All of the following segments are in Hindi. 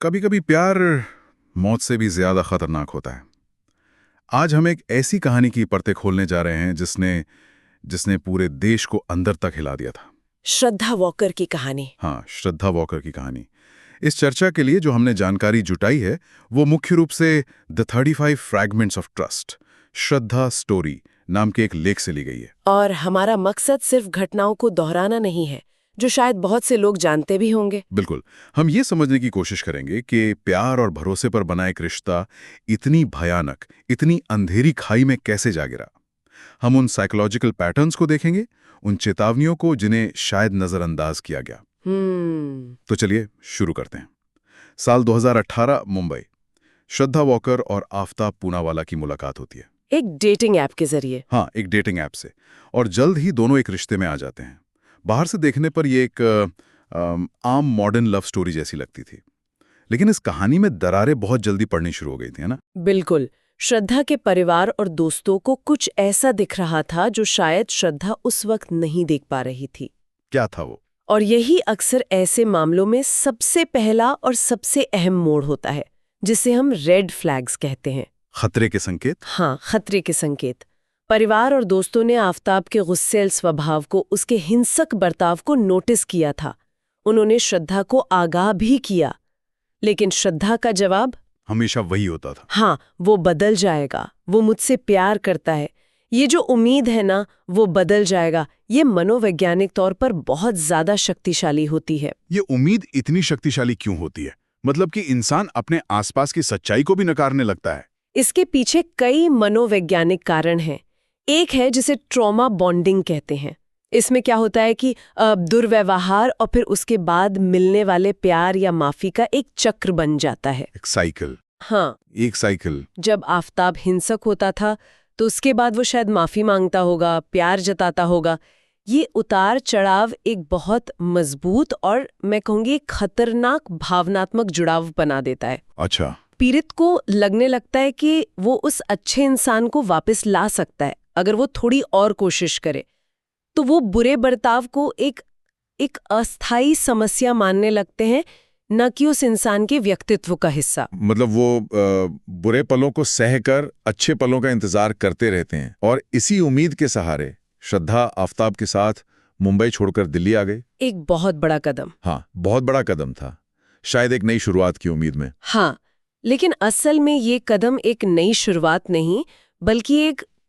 कभी कभी प्यार मौत से भी ज्यादा खतरनाक होता है। आज हम एक ऐसी कहानी की परतें खोलने जा रहे हैं जिसने जिसने पूरे देश को अंदर तक हिला दिया था। श्रद्धा वॉकर की कहानी। हाँ, श्रद्धा वॉकर की कहानी। इस चर्चा के लिए जो हमने जानकारी जुटाई है वो मुख्य रूप से the 35 fragments of trust, Shraddha story नाम के एक लेख से ली गई है। और हमारा मकसद सिर्फ घटनाओं को दोहराना नहीं है, जो शायद बहुत से लोग जानते भी होंगे। बिल्कुल, हम ये समझने की कोशिश करेंगे कि प्यार और भरोसे पर बना एक रिश्ता इतनी भयानक, इतनी अंधेरी खाई में कैसे जा गिरा। हम उन साइकोलॉजिकल पैटर्न्स को देखेंगे, उन चेतावनियों को जिन्हें शायद नजरअंदाज किया गया। तो चलिए शुरू करते हैं। साल 2018 मुंबई। श्रद्धा वॉकर और आफताब पूनावाला की मुलाकात होती है एक डेटिंग ऐप के जरिए। हाँ, एक डेटिंग ऐप से। और जल्द ही दोनों एक रिश्ते में आ जाते हैं। बाहर से देखने पर ये एक आम मॉडर्न लव स्टोरी जैसी लगती थी, लेकिन इस कहानी में दरारें बहुत जल्दी पड़नी शुरू हो गई थी, है ना? बिल्कुल। श्रद्धा के परिवार और दोस्तों को कुछ ऐसा दिख रहा था जो शायद श्रद्धा उस वक्त नहीं देख पा रही थी। क्या था वो? और यही अक्सर ऐसे मामलों में सबसे पहला और सबसे अहम मोड़ होता है, जिसे हम रेड फ्लैग्स कहते हैं। खतरे के संकेत। हाँ, खतरे के संकेत। परिवार और दोस्तों ने आफताब के गुस्सैल स्वभाव को, उसके हिंसक बर्ताव को नोटिस किया था। उन्होंने श्रद्धा को आगाह भी किया, लेकिन श्रद्धा का जवाब हमेशा वही होता था। हाँ, वो बदल जाएगा, वो मुझसे प्यार करता है, ये जो उम्मीद है ना, वो बदल जाएगा। ये मनोवैज्ञानिक तौर पर बहुत ज्यादा शक्तिशाली होती है। ये उम्मीद इतनी शक्तिशाली क्यों होती है? मतलब कि इंसान अपने आसपास की सच्चाई को भी नकारने लगता है। इसके पीछे कई मनोवैज्ञानिक कारण हैं। एक है जिसे ट्रॉमा बॉन्डिंग कहते हैं। इसमें क्या होता है कि दुर्व्यवहार और फिर उसके बाद मिलने वाले प्यार या माफी का एक चक्र बन जाता है। एक साइकिल। हाँ, एक साइकिल। जब आफताब हिंसक होता था तो उसके बाद वो शायद माफी मांगता होगा, प्यार जताता होगा। ये उतार चढ़ाव एक बहुत मजबूत और मैं कहूँगी खतरनाक भावनात्मक जुड़ाव बना देता है। अच्छा। पीड़ित को लगने लगता है कि वो उस अच्छे इंसान को वापस ला सकता है अगर वो थोड़ी और कोशिश करे। तो वो बुरे बर्ताव को एक अस्थायी समस्या मानने लगते हैं, न कि उस इंसान के व्यक्तित्व का हिस्सा। मतलब वो बुरे पलों को सहकर अच्छे पलों का इंतजार करते रहते हैं। और इसी उम्मीद के सहारे श्रद्धा आफताब के साथ मुंबई छोड़कर दिल्ली आ गई। एक बहुत बड़ा कदम। हाँ, बहुत बड़ा कदम था, शायद एक नई शुरुआत की उम्मीद में। हाँ, लेकिन असल में ये कदम एक नई शुरुआत नहीं, बल्कि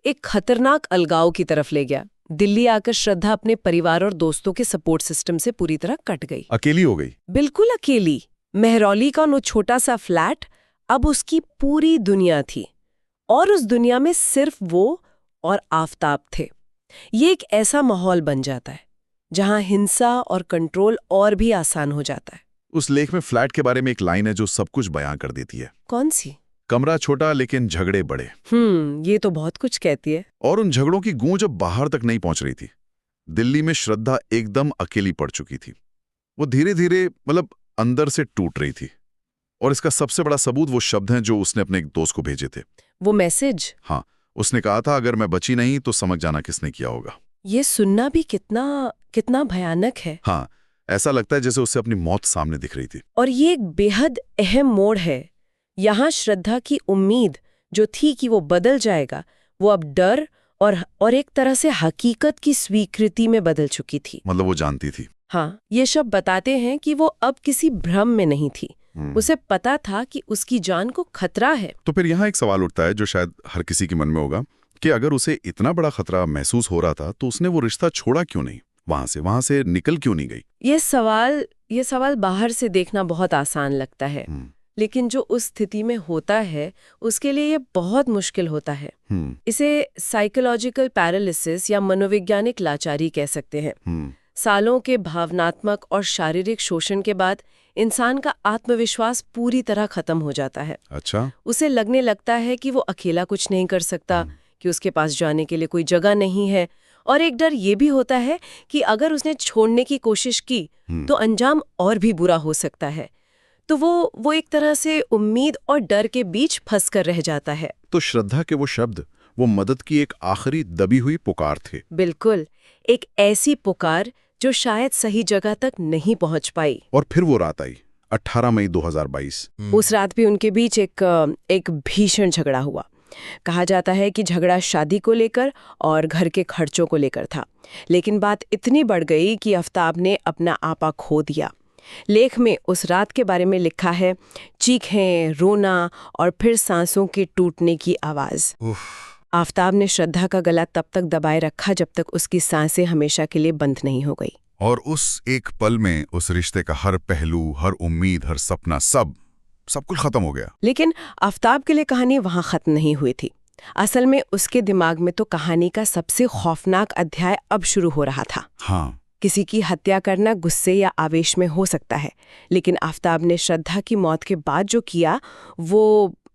एक खतरनाक अलगाव की तरफ ले गया। दिल्ली आकर श्रद्धा अपने परिवार और दोस्तों के सपोर्ट सिस्टम से पूरी तरह कट गई। अकेली हो गई। बिल्कुल अकेली। मेहरौली का वो छोटा सा फ्लैट अब उसकी पूरी दुनिया थी, और उस दुनिया में सिर्फ वो और आफताब थे। ये एक ऐसा माहौल बन जाता है जहां हिंसा और कंट्रोल और भी आसान हो जाता है। उस लेख में फ्लैट के बारे में एक लाइन है जो सब कुछ बयां कर देती है। कौन सी? कमरा छोटा लेकिन झगड़े बड़े। ये तो बहुत कुछ कहती है। और उन झगड़ों की गूंज अब बाहर तक नहीं पहुंच रही थी। दिल्ली में श्रद्धा एकदम अकेली पड़ चुकी थी। वो धीरे धीरे मतलब अंदर से टूट रही थी। और इसका सबसे बड़ा सबूत वो शब्द हैं जो उसने अपने एक दोस्त को भेजे थे। वो मैसेज? हाँ, उसने कहा था, अगर मैं बची नहीं तो समझ जाना किसने किया होगा। ये सुनना भी कितना भयानक है। हाँ, ऐसा लगता है जैसे उसे अपनी मौत सामने दिख रही थी। और ये एक बेहद अहम मोड़ है। यहाँ श्रद्धा की उम्मीद जो थी कि वो बदल जाएगा, वो अब डर और एक तरह से हकीकत की स्वीकृति में बदल चुकी थी। मतलब वो जानती थी। हाँ, ये शब्द बताते हैं कि वो अब किसी भ्रम में नहीं थी। उसे पता था कि उसकी जान को खतरा है। तो फिर यहाँ एक सवाल उठता है जो शायद हर किसी के मन में होगा कि अगर उसे इतना बड़ा खतरा महसूस हो रहा था तो उसने वो रिश्ता छोड़ा क्यों नहीं? वहां से निकल क्यों नहीं गई? ये सवाल बाहर से देखना बहुत आसान लगता है, लेकिन जो उस स्थिति में होता है उसके लिए ये बहुत मुश्किल होता है। इसे साइकोलॉजिकल पैरालिसिस या मनोवैज्ञानिक लाचारी कह सकते हैं। सालों के भावनात्मक और शारीरिक शोषण के बाद इंसान का आत्मविश्वास पूरी तरह खत्म हो जाता है। अच्छा। उसे लगने लगता है कि वो अकेला कुछ नहीं कर सकता, कि उसके पास जाने के लिए कोई जगह नहीं है। और एक डर ये भी होता है कि अगर उसने छोड़ने की कोशिश की तो अंजाम और भी बुरा हो सकता है। तो वो एक तरह से उम्मीद और डर के बीच फंस कर रह जाता है। तो श्रद्धा के वो शब्द, वो मदद की एक आखिरी दबी हुई पुकार थे। बिल्कुल, एक ऐसी पुकार जो शायद सही जगह तक नहीं पहुंच पाई। और फिर वो रात आई, 18 मई 2022। उस रात भी उनके बीच एक भीषण झगड़ा हुआ। कहा जाता है कि झगड़ा शादी को लेकर और घर के खर्चों को लेकर था, लेकिन बात इतनी बढ़ गई कि आफताब ने अपना आपा खो दिया। लेख में उस रात के बारे में लिखा है, चीखें, रोना और फिर सांसों के टूटने की आवाज। आफताब ने श्रद्धा का गला तब तक दबाए रखा जब तक उसकी सांसें हमेशा के लिए बंद नहीं हो गई। और उस एक पल में उस रिश्ते का हर पहलू, हर उम्मीद, हर सपना, सब कुछ खत्म हो गया। लेकिन आफताब के लिए कहानी वहां खत्म नहीं हुई थी। असल में उसके दिमाग में तो कहानी का सबसे खौफनाक अध्याय अब शुरू हो रहा था। हाँ, किसी की हत्या करना गुस्से या आवेश में हो सकता है, लेकिन आफताब ने श्रद्धा की मौत के बाद जो किया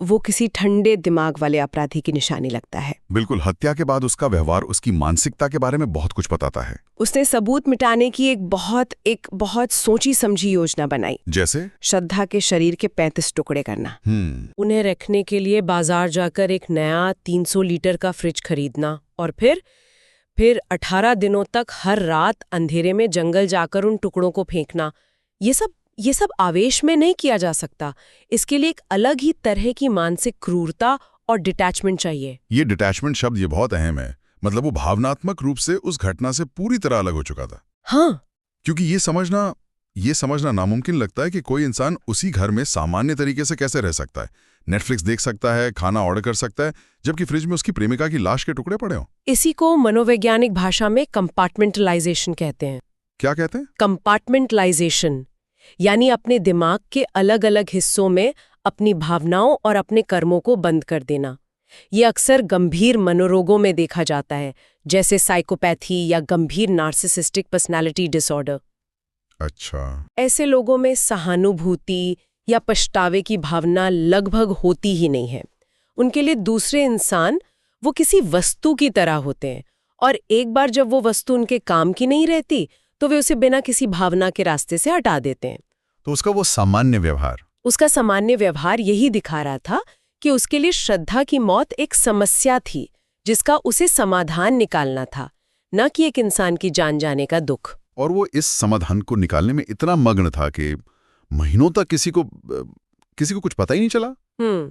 वो किसी ठंडे दिमाग वाले अपराधी की निशानी लगता है। बिल्कुल। हत्या के बाद उसका व्यवहार उसकी मानसिकता के बारे में बहुत कुछ बताता है। उसने सबूत मिटाने की एक बहुत सोची समझी योजना बनाई। जैसे श्रद्धा के शरीर के 35 टुकड़े करना, उन्हें रखने के लिए बाजार जाकर एक नया 300 लीटर का फ्रिज खरीदना और फिर 18 दिनों तक हर रात अंधेरे में जंगल जाकर उन टुकड़ों को फेंकना। ये सब आवेश में नहीं किया जा सकता। इसके लिए एक अलग ही तरह की मानसिक क्रूरता और डिटैचमेंट चाहिए। ये डिटैचमेंट शब्द ये बहुत अहम है। मतलब वो भावनात्मक रूप से उस घटना से पूरी तरह अलग हो चुका था। हाँ, क्योंकि ये समझना नामुमकिन लगता है कि कोई इंसान उसी घर में सामान्य तरीके से कैसे रह सकता है, नेटफ्लिक्स देख सकता है, खाना ऑर्डर कर सकता है, जबकि फ्रिज में उसकी प्रेमिका की लाश के टुकड़े पड़े हों। इसी को मनोवैज्ञानिक भाषा में कंपार्टमेंटलाइजेशन कहते हैं। क्या कहते हैं? कंपार्टमेंटलाइजेशन, यानी अपने दिमाग के अलग अलग हिस्सों में अपनी भावनाओं और अपने कर्मों को बंद कर देना। ये अक्सर गंभीर मनोरोगों में देखा जाता है, जैसे साइकोपैथी या गंभीर नार्सिसिस्टिक पर्सनालिटी डिसऑर्डर। अच्छा। ऐसे लोगों में सहानुभूति या पछतावे की भावना लगभग होती ही नहीं है। उनके लिए दूसरे इंसान वो किसी वस्तु की तरह होते हैं, और एक बार जब वो वस्तु उनके काम की नहीं रहती तो वे उसे बिना किसी भावना के रास्ते से हटा देते हैं। तो उसका सामान्य व्यवहार यही दिखा रहा था कि उसके लिए श्रद्धा की मौत एक समस्या थी जिसका उसे समाधान निकालना था, न कि एक इंसान की जान जाने का दुख। और वो इस समाधान को निकालने में इतना मग्न था कि महीनों तक किसी को कुछ पता ही नहीं चला।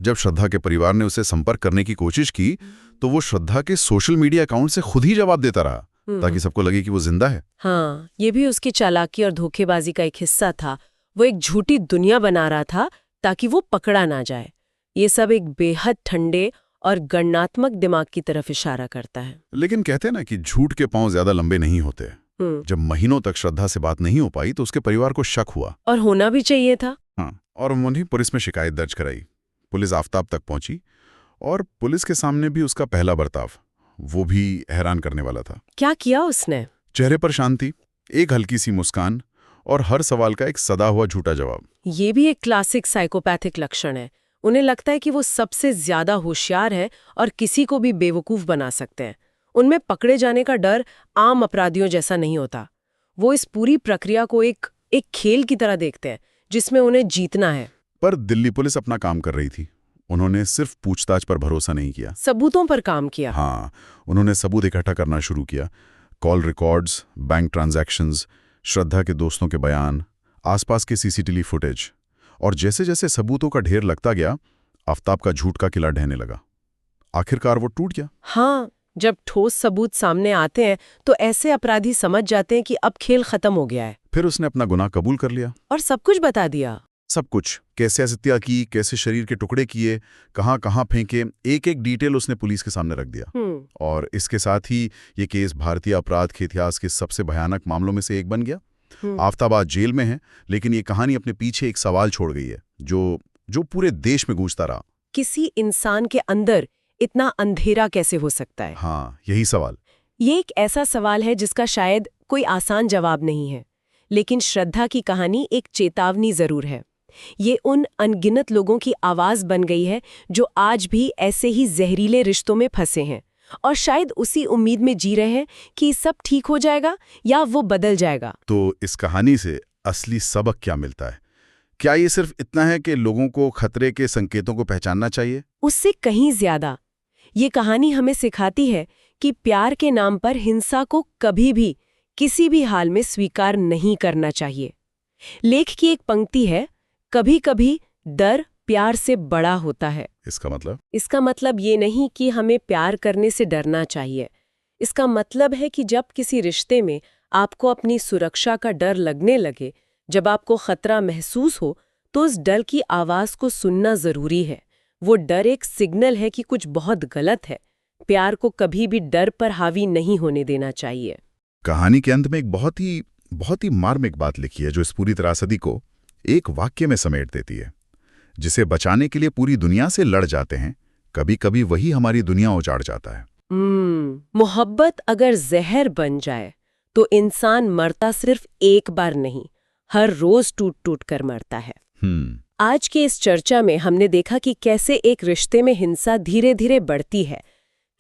जब श्रद्धा के परिवार ने उसे संपर्क करने की कोशिश की तो वो श्रद्धा के सोशल मीडिया अकाउंट से खुद ही जवाब देता रहा, ताकि सबको लगे कि वो जिंदा है। हाँ, ये भी उसकी चालाकी और धोखेबाजी का एक हिस्सा था। वो एक झूठी दुनिया बना रहा था ताकि वो पकड़ा ना जाए। ये सब एक बेहद ठंडे और गणनात्मक दिमाग की तरफ इशारा करता है। लेकिन कहते हैं ना कि झूठ के पांव ज्यादा लंबे नहीं होते। जब महीनों तक श्रद्धा से बात नहीं हो पाई तो उसके परिवार को शक हुआ, और होना भी चाहिए था। हाँ, और उन्होंने पुलिस में शिकायत दर्ज कराई। पुलिस आफताब तक पहुंची और पुलिस के सामने भी उसका पहला बर्ताव, वो भी हैरान करने वाला था। क्या किया उसने? चेहरे पर शांति, एक हल्की सी मुस्कान और हर सवाल का एक सदा हुआ झूठा जवाब। ये भी एक क्लासिक साइकोपैथिक लक्षण है। उन्हें लगता है कि वो सबसे ज्यादा होशियार है और किसी को भी बेवकूफ बना सकते हैं। उनमें पकड़े जाने का डर आम अपराधियों जैसा नहीं होता। वो इस पूरी प्रक्रिया को एक खेल की तरह देखते हैं जिसमें उन्हें जीतना है। पर दिल्ली पुलिस अपना काम कर रही थी। उन्होंने सिर्फ पूछताछ पर भरोसा नहीं किया, सबूतों पर काम किया। हाँ, उन्होंने सबूत इकट्ठा करना शुरू किया। कॉल रिकॉर्ड्स, बैंक ट्रांजैक्शंस, श्रद्धा के दोस्तों के बयान, आसपास के सीसीटीवी फुटेज। और जैसे जैसे सबूतों का ढेर लगता गया, आफताब का झूठ का किला ढहने लगा। आखिरकार वो टूट गया। हाँ, जब ठोस सबूत सामने आते हैं तो ऐसे अपराधी समझ जाते हैं कि अब खेल खत्म हो गया है। फिर उसने अपना गुनाह कबूल कर लिया और सब कुछ बता दिया। सब कुछ, कैसे हत्या की, कैसे शरीर के टुकड़े किए, कहाँ कहाँ फेंके, एक एक डिटेल उसने पुलिस के सामने रख दिया। और इसके साथ ही ये केस भारतीय अपराध के इतिहास के सबसे भयानक मामलों में से एक बन गया। आफताब आज जेल में है, लेकिन ये कहानी अपने पीछे एक सवाल छोड़ गई है जो पूरे देश में गूंजता रहा। किसी इंसान के अंदर इतना अंधेरा कैसे हो सकता है? हाँ, यही सवाल। ये एक ऐसा सवाल है जिसका शायद कोई आसान जवाब नहीं है, लेकिन श्रद्धा की कहानी एक चेतावनी जरूर है। ये उन अनगिनत लोगों की आवाज बन गई है जो आज भी ऐसे ही जहरीले रिश्तों में फंसे हैं और शायद उसी उम्मीद में जी रहे हैं कि सब ठीक हो जाएगा या वो बदल जाएगा। तो इस कहानी से असली सबक क्या मिलता है? क्या ये सिर्फ इतना है कि लोगों को खतरे के संकेतों को पहचानना चाहिए? उससे कहीं ज्यादा। ये कहानी हमें सिखाती है कि प्यार के नाम पर हिंसा को कभी भी किसी भी हाल में स्वीकार नहीं करना चाहिए। लेख की एक पंक्ति है, कभी कभी डर प्यार से बड़ा होता है। इसका मतलब ये नहीं कि हमें प्यार करने से डरना चाहिए। इसका मतलब है कि जब किसी रिश्ते में आपको अपनी सुरक्षा का डर लगने लगे, जब आपको खतरा महसूस हो, तो उस डर की आवाज को सुनना जरूरी है। वो डर एक सिग्नल है कि कुछ बहुत गलत है। प्यार को कभी भी डर पर हावी नहीं होने देना चाहिए। कहानी के अंत में एक बहुत ही मार्मिक बात लिखी है जो इस पूरी त्रासदी को एक वाक्य में समेट देती है। जिसे बचाने के लिए पूरी दुनिया से लड़ जाते हैं, कभी कभी वही हमारी दुनिया उजाड़ जाता है। मोहब्बत अगर जहर बन जाए तो इंसान मरता सिर्फ एक बार नहीं, हर रोज टूट टूट कर मरता है। आज के इस चर्चा में हमने देखा कि कैसे एक रिश्ते में हिंसा धीरे धीरे बढ़ती है,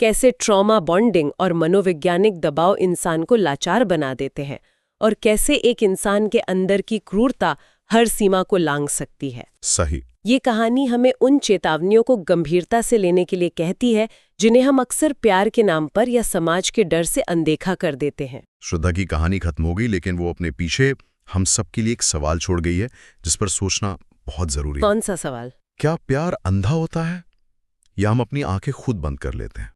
कैसे ट्रॉमा बॉन्डिंग और मनोवैज्ञानिक दबाव इंसान को लाचार बना देते हैं, और कैसे एक इंसान के अंदर की क्रूरता हर सीमा को लांघ सकती है। सही। ये कहानी हमें उन चेतावनियों को गंभीरता से लेने के लिए कहती है जिन्हें हम अक्सर प्यार के नाम पर या समाज के डर से अनदेखा कर देते हैं। श्रद्धा की कहानी खत्म हो गई, लेकिन वो अपने पीछे हम सब के लिए एक सवाल छोड़ गई है जिस पर सोचना बहुत जरूरी है। कौन सा सवाल? क्या प्यार अंधा होता है या हम अपनी आंखें खुद बंद कर लेते हैं?